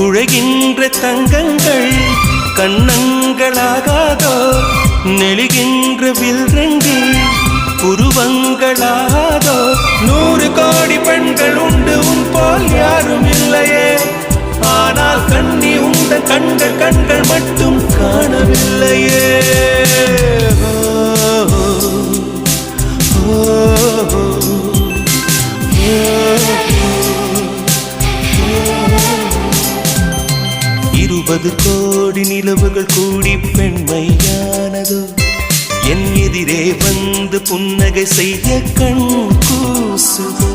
குழைகின்ற தங்கங்கள் கண்ணங்களாகாதோ நெளிகின்ற வில்ரங்கில் புருவங்களாதோ 100 கோடி பெண்கள் உண்டு உன் போல் யாரும் இல்லையே ஆனால் கண்ணி உண்ட கண்கள் மட்டும் காணவில்லையே இருபது கோடி நிலவுகள் கூடி பெண்மையானதோ என் எதிரே வந்து புன்னகை செய்ய கண் கூசுதோ